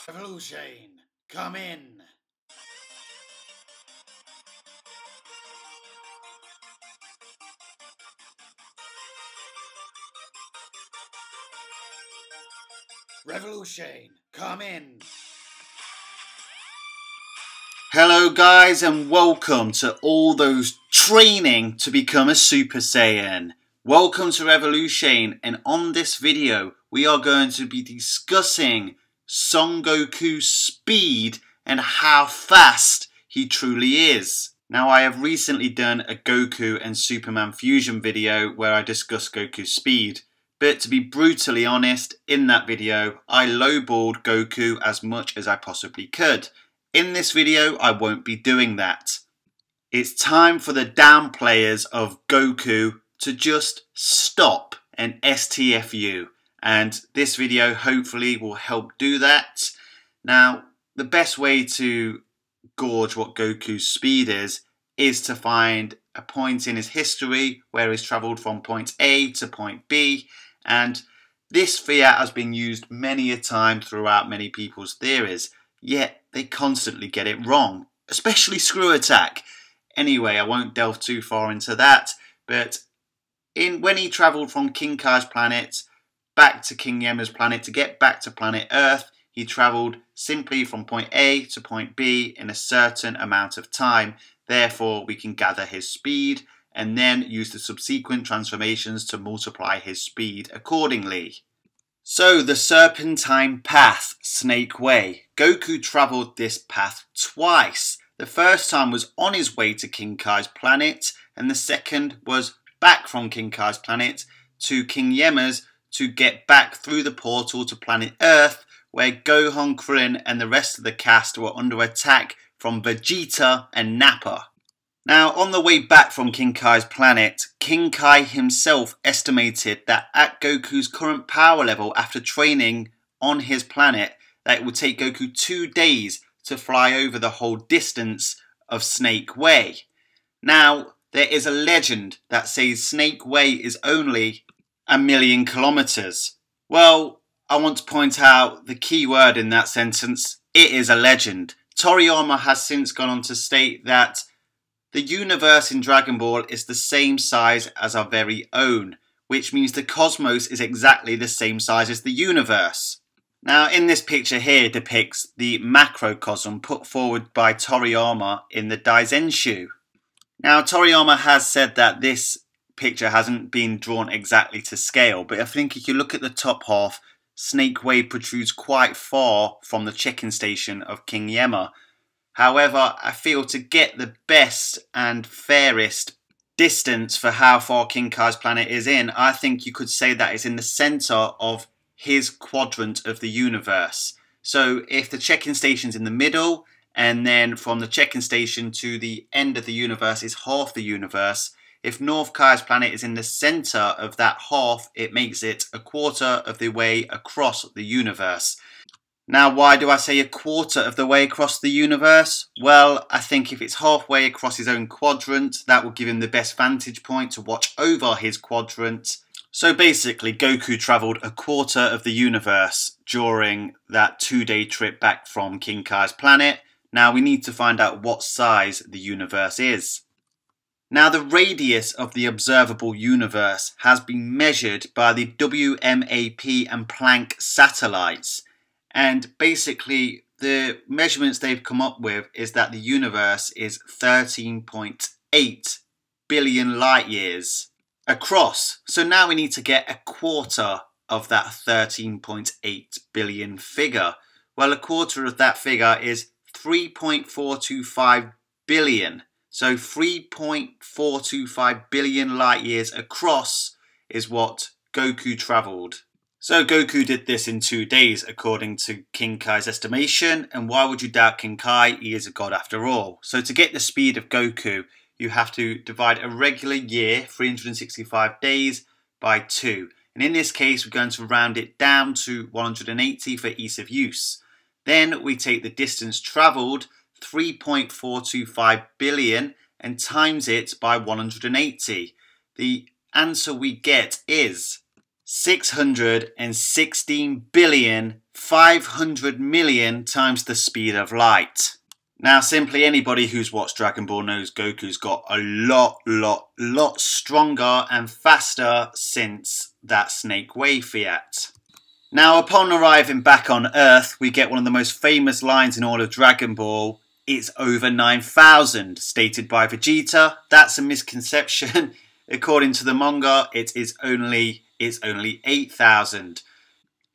Revolution, come in. Revolution, come in. Hello guys and welcome to all those training to become a Super Saiyan. Welcome to Revolution, and on this video we are going to be discussing Son Goku's speed and how fast he truly is. Now, I have recently done a Goku and Superman fusion video where I discuss Goku's speed, but to be brutally honest, in that video I lowballed Goku as much as I possibly could. In this video I won't be doing that. It's time for the down players of Goku to just stop and STFU, and this video hopefully will help do that. Now, the best way to gauge what Goku's speed is to find a point in his history where he's travelled from point A to point B, and this fiat has been used many a time throughout many people's theories, yet they constantly get it wrong, especially Screw Attack. Anyway, I won't delve too far into that, but when he travelled from King Kai's planet back to King Yema's planet to get back to planet Earth, he travelled simply from point A to point B in a certain amount of time. Therefore, we can gather his speed and then use the subsequent transformations to multiply his speed accordingly. So, the Serpentine Path, Snake Way. Goku travelled this path twice. The first time was on his way to King Kai's planet, and the second was back from King Kai's planet to King Yema's to get back through the portal to planet Earth, where Gohan, Krillin and the rest of the cast were under attack from Vegeta and Nappa. Now, on the way back from King Kai's planet, King Kai himself estimated that at Goku's current power level after training on his planet, that it would take Goku 2 days to fly over the whole distance of Snake Way. Now, there is a legend that says Snake Way is only 1,000,000 kilometers. Well, I want to point out the key word in that sentence. It is a legend. Toriyama has since gone on to state that the universe in Dragon Ball is the same size as our very own, which means the cosmos is exactly the same size as the universe. Now, in this picture here depicts the macrocosm put forward by Toriyama in the Daizenshu. Now, Toriyama has said that this picture hasn't been drawn exactly to scale, but I think if you look at the top half, Snake Way protrudes quite far from the check-in station of King Yema. However, I feel to get the best and fairest distance for how far King Kai's planet is in, I think you could say that it's in the centre of his quadrant of the universe. So if the check-in station's in the middle, and then from the check-in station to the end of the universe is half the universe, if North Kai's planet is in the centre of that half, it makes it a quarter of the way across the universe. Now, why do I say a quarter of the way across the universe? Well, I think if it's halfway across his own quadrant, that will give him the best vantage point to watch over his quadrant. So basically, Goku travelled a quarter of the universe during that 2-day trip back from King Kai's planet. Now we need to find out what size the universe is. Now, the radius of the observable universe has been measured by the WMAP and Planck satellites. And basically, the measurements they've come up with is that the universe is 13.8 billion light years across. So now we need to get a quarter of that 13.8 billion figure. Well, a quarter of that figure is 3.425 billion. So 3.425 billion light years across is what Goku travelled. So Goku did this in 2 days according to King Kai's estimation, and why would you doubt King Kai? He is a god after all. So to get the speed of Goku, you have to divide a regular year, 365 days, by 2. And in this case, we're going to round it down to 180 for ease of use. Then we take the distance travelled, 3.425 billion, and times it by 180. The answer we get is 616,500,000,000 times the speed of light. Now, simply anybody who's watched Dragon Ball knows Goku's got a lot stronger and faster since that Snake Way fiat. Now, upon arriving back on Earth, we get one of the most famous lines in all of Dragon Ball. It's over 9,000, stated by Vegeta. That's a misconception. According to the manga, it's only 8,000.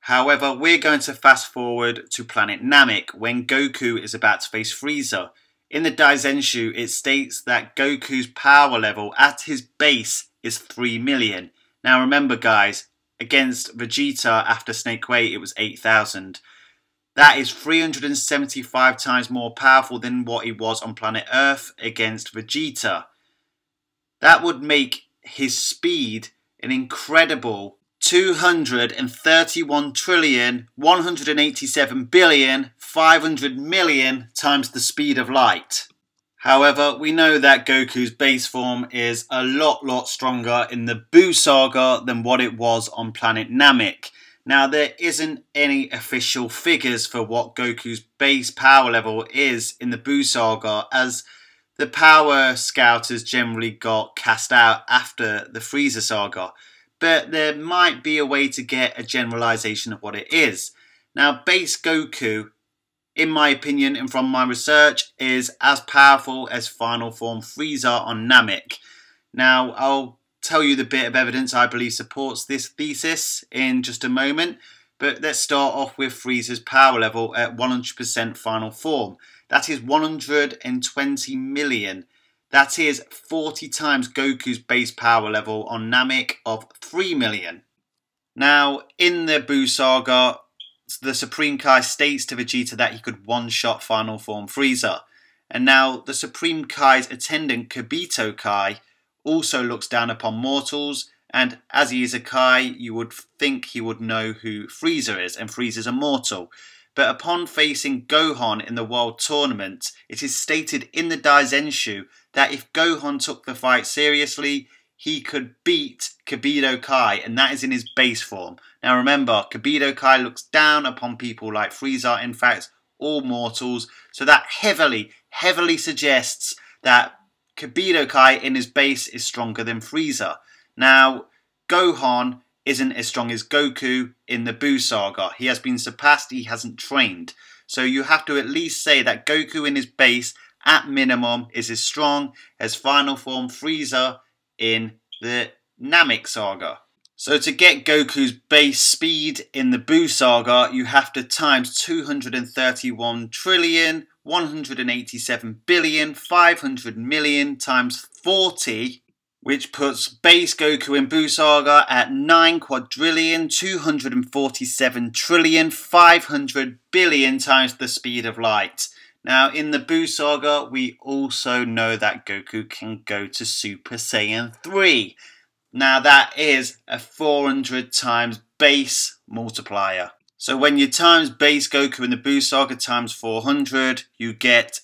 However, we're going to fast forward to planet Namek when Goku is about to face Frieza. In the Daizenshu, it states that Goku's power level at his base is 3 million. Now remember guys, against Vegeta after Snake Way it was 8,000. That is 375 times more powerful than what he was on planet Earth against Vegeta. That would make his speed an incredible 231,187,500,000,000 times the speed of light. However, we know that Goku's base form is a lot stronger in the Buu Saga than what it was on planet Namek. Now, there isn't any official figures for what Goku's base power level is in the Buu Saga, as the power scouters generally got cast out after the Frieza Saga. But there might be a way to get a generalization of what it is. Now, base Goku, in my opinion and from my research, is as powerful as final form Frieza on Namek. Now, I'll tell you the bit of evidence I believe supports this thesis in just a moment, but let's start off with Frieza's power level at 100% final form. That is 120 million. That is 40 times Goku's base power level on Namek of 3 million. Now, in the Buu Saga, the Supreme Kai states to Vegeta that he could one-shot final form Frieza. And now, the Supreme Kai's attendant, Kibito Kai, also looks down upon mortals, and as he is a Kai, you would think he would know who Frieza is, and Frieza's a mortal. But upon facing Gohan in the World Tournament, it is stated in the Daizenshu that if Gohan took the fight seriously, he could beat Kibito Kai, and that is in his base form. Now remember, Kibito Kai looks down upon people like Frieza, in fact, all mortals, so that heavily suggests that Kibito Kai in his base is stronger than Frieza. Now, Gohan isn't as strong as Goku in the Buu Saga. He has been surpassed, he hasn't trained. So you have to at least say that Goku in his base, at minimum, is as strong as final form Frieza in the Namek Saga. So to get Goku's base speed in the Buu Saga, you have to times 231,187,500,000,000 times 40, which puts base Goku in Buu Saga at 9,247,500,000,000,000 times the speed of light. Now, in the Buu Saga, we also know that Goku can go to Super Saiyan 3. Now, that is a 400 times base multiplier. So when you times base Goku in the Buu Saga times 400, you get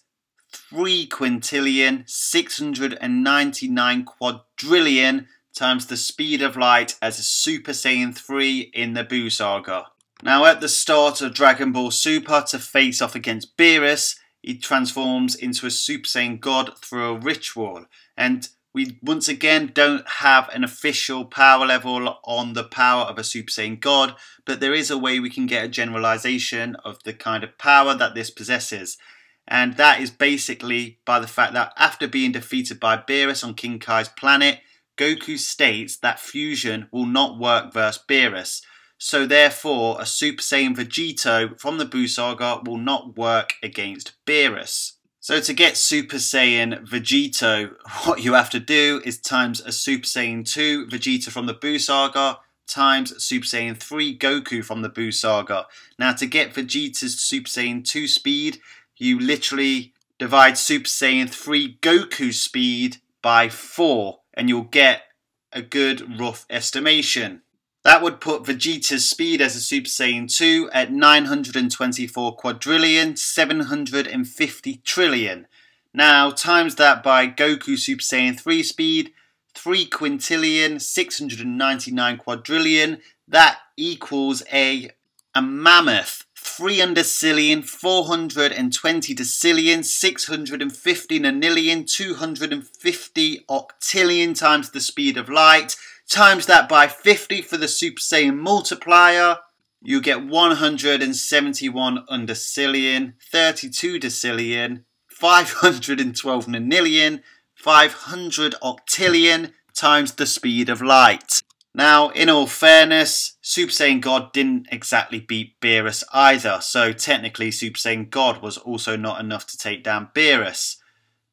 3,699,000,000,000,000,000 times the speed of light as a Super Saiyan 3 in the Buu Saga. Now, at the start of Dragon Ball Super, to face off against Beerus, he transforms into a Super Saiyan God through a ritual. And we once again don't have an official power level on the power of a Super Saiyan God, but there is a way we can get a generalization of the kind of power that this possesses. And that is basically by the fact that after being defeated by Beerus on King Kai's planet, Goku states that fusion will not work versus Beerus. So therefore, a Super Saiyan Vegito from the Buu Saga will not work against Beerus. So to get Super Saiyan Vegito, what you have to do is times a Super Saiyan 2 Vegeta from the Buu Saga times Super Saiyan 3 Goku from the Buu Saga. Now to get Vegeta's Super Saiyan 2 speed, you literally divide Super Saiyan 3 Goku speed by 4 and you'll get a good rough estimation. That would put Vegeta's speed as a Super Saiyan 2 at 924,750,000,000,000,000. Now times that by Goku Super Saiyan 3 speed, 3,699,000,000,000,000. that equals a mammoth 300 decillion, 420 decillion, 650 nonillion, 250 octillion times the speed of light. Times that by 50 for the Super Saiyan multiplier, you get 171 undecillion, 32 decillion, 512 nonillion, 500 octillion times the speed of light. Now, in all fairness, Super Saiyan God didn't exactly beat Beerus either, so technically Super Saiyan God was also not enough to take down Beerus.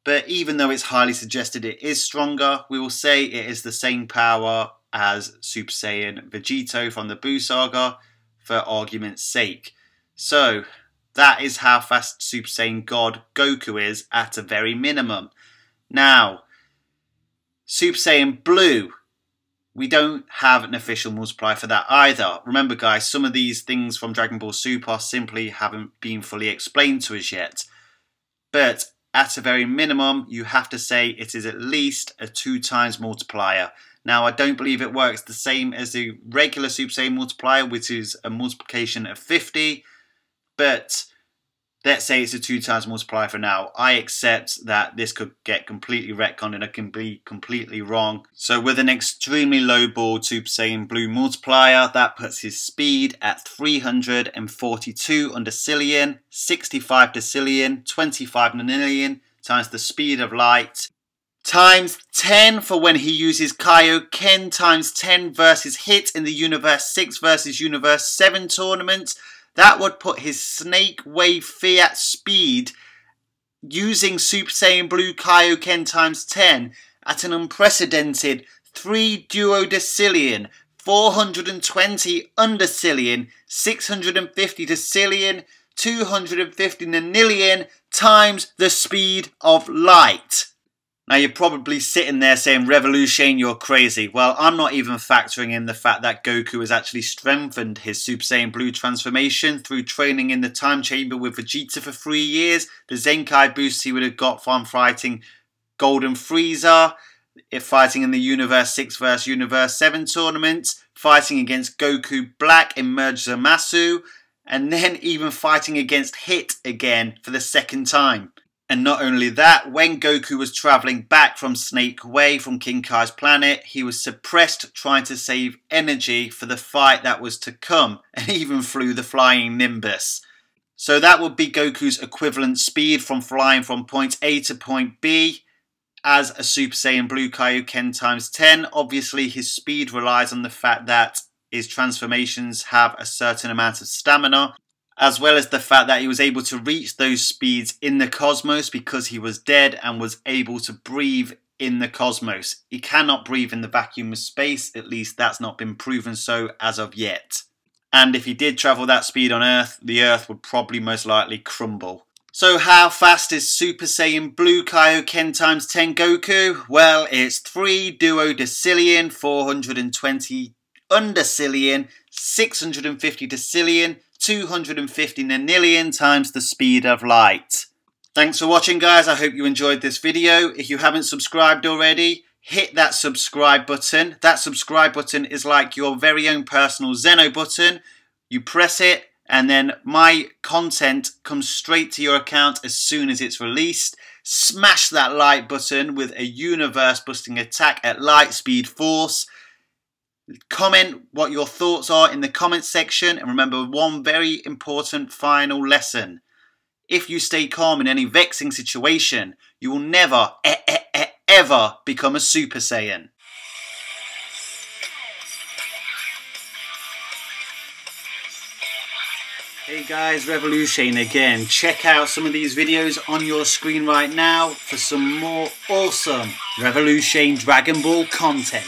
But even though it's highly suggested it is stronger, we will say it is the same power as Super Saiyan Vegito from the Buu Saga, for argument's sake. So, that is how fast Super Saiyan God Goku is at a very minimum. Now, Super Saiyan Blue, we don't have an official multiplier for that either. Remember guys, some of these things from Dragon Ball Super simply haven't been fully explained to us yet. But at a very minimum, you have to say it is at least a 2 times multiplier. Now, I don't believe it works the same as the regular Super Saiyan multiplier, which is a multiplication of 50. But let's say it's a 2 times multiplier for now. I accept that this could get completely retconned and it can be completely wrong. So with an extremely low ball Super Saiyan Blue multiplier, that puts his speed at 342 undecillion, 65 decillion, 25 nonillion times the speed of light, times 10 for when he uses Kaioken, times 10 versus hit in the Universe 6 versus Universe 7 tournament. That would put his Snake Wave Fiat speed using Super Saiyan Blue Kaioken times 10 at an unprecedented 3 duodecillion, 420 undecillion, 650 decillion, 250 nonillion times the speed of light. Now you're probably sitting there saying, Revolution, you're crazy. Well, I'm not even factoring in the fact that Goku has actually strengthened his Super Saiyan Blue transformation through training in the time chamber with Vegeta for 3 years, the Zenkai boosts he would have got from fighting Golden Frieza, fighting in the Universe 6 vs Universe 7 tournament, fighting against Goku Black in Merge Zamasu, and then even fighting against Hit again for the 2nd time. And not only that, when Goku was travelling back from Snake Way from King Kai's planet, he was suppressed trying to save energy for the fight that was to come, and even flew the flying Nimbus. So that would be Goku's equivalent speed from flying from point A to point B as a Super Saiyan Blue Kaioken times 10. Obviously his speed relies on the fact that his transformations have a certain amount of stamina, as well as the fact that he was able to reach those speeds in the cosmos because he was dead and was able to breathe in the cosmos. He cannot breathe in the vacuum of space, at least that's not been proven so as of yet. And if he did travel that speed on Earth, the Earth would probably most likely crumble. So how fast is Super Saiyan Blue Kaioken times 10 Goku? Well, it's 3 duodecillion, 420 undecillion, 650 decillion, 250 nonillion times the speed of light. Thanks for watching guys, I hope you enjoyed this video. If you haven't subscribed already, hit that subscribe button. That subscribe button is like your very own personal Zeno button. You press it and then my content comes straight to your account as soon as it's released. Smash that like button with a universe busting attack at light speed force. Comment what your thoughts are in the comment section, and remember one very important final lesson. If you stay calm in any vexing situation, you will never ever become a Super Saiyan. Hey guys, Revolution again. Check out some of these videos on your screen right now for some more awesome Revolution Dragon Ball content.